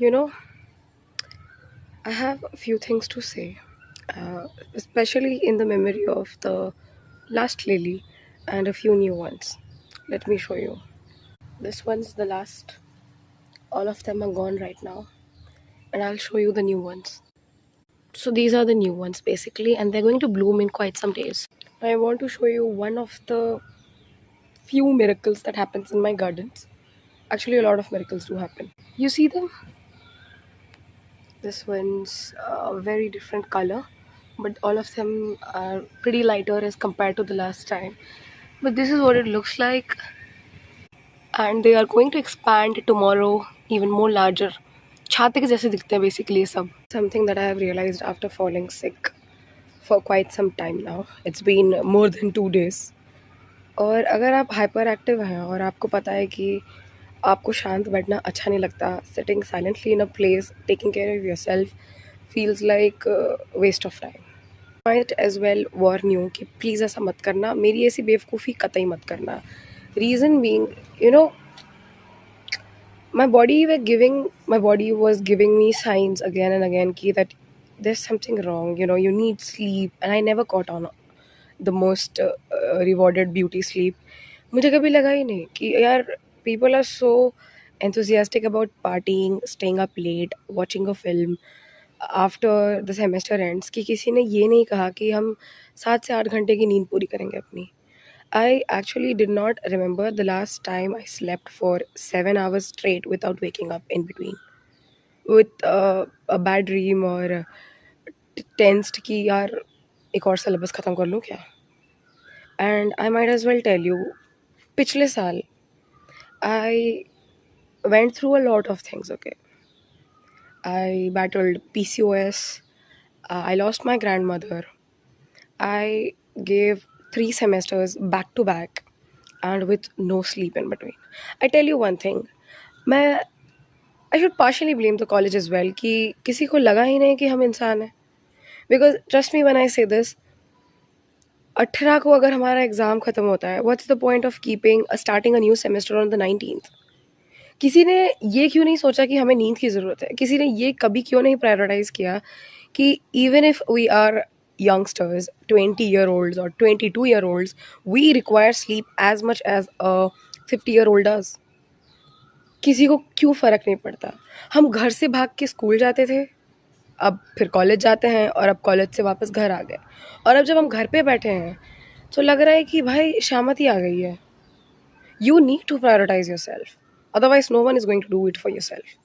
You know, I have a few things to say, especially in the memory of the last lily and a few new ones. Let me show you. This one's the last. All of them are gone right now, and I'll show you the new ones. So these are the new ones basically, and they're going to bloom in quite some days. I want to show you one of the few miracles that happens in my gardens. Actually, a lot of miracles do happen. You see them? This one's a very different color, but all of them are pretty lighter as compared to the last time. But this is what it looks like, and they are going to expand tomorrow even more larger. छाते के जैसे दिखते हैं basically ये सब. Something that I have realized after falling sick for quite some time now. It's been more than 2 days. और अगर आप हाइपर एक्टिव हैं और आपको पता है कि आपको शांत बैठना अच्छा नहीं लगता, sitting silently in a place taking care of yourself feels like waste of time. Might as well warn you कि प्लीज़ ऐसा मत करना, मेरी ऐसी बेवकूफ़ी कतई मत करना. Reason being, you know, my body was giving me signs again and again ki that there's something wrong, you need sleep, and I never caught on the most rewarded beauty sleep. मुझे कभी लगा ही नहीं कि यार people are so enthusiastic about partying, staying up late, watching a film after the semester ends कि किसी ने ये नहीं कहा कि हम 7 से 8 घंटे की नींद पूरी करेंगे अपनी. I actually did not remember the last time I slept for 7 hours straight without waking up in between with a bad dream or tensed कि यार एक और syllabus ख़त्म कर लूँ क्या. And I might as well tell you, पिछले साल I went through a lot of things. Okay, I battled PCOS. I lost my grandmother. I gave 3 semesters back to back and with no sleep in between. I tell you one thing, मैं I should partially blame the college as well कि किसी को लगा ही नहीं कि हम इंसान हैं. Because trust me when I say this, 18 को अगर हमारा एग्ज़ाम ख़त्म होता है, what's the point of starting a new semester on the 19th? किसी ने ये क्यों नहीं सोचा कि हमें नींद की ज़रूरत है? किसी ने ये कभी क्यों नहीं प्रायोरिटाइज़ किया कि even if we are youngsters, 20-year-olds or 22-year-olds, we require sleep as much as a 50-year-old does. किसी को क्यों फ़र्क नहीं पड़ता? हम घर से भाग के स्कूल जाते थे, अब फिर कॉलेज जाते हैं और अब कॉलेज से वापस घर आ गए, और अब जब हम घर पे बैठे हैं तो लग रहा है कि भाई शामत ही आ गई है. You need to prioritize yourself, otherwise no one is going to do it for yourself.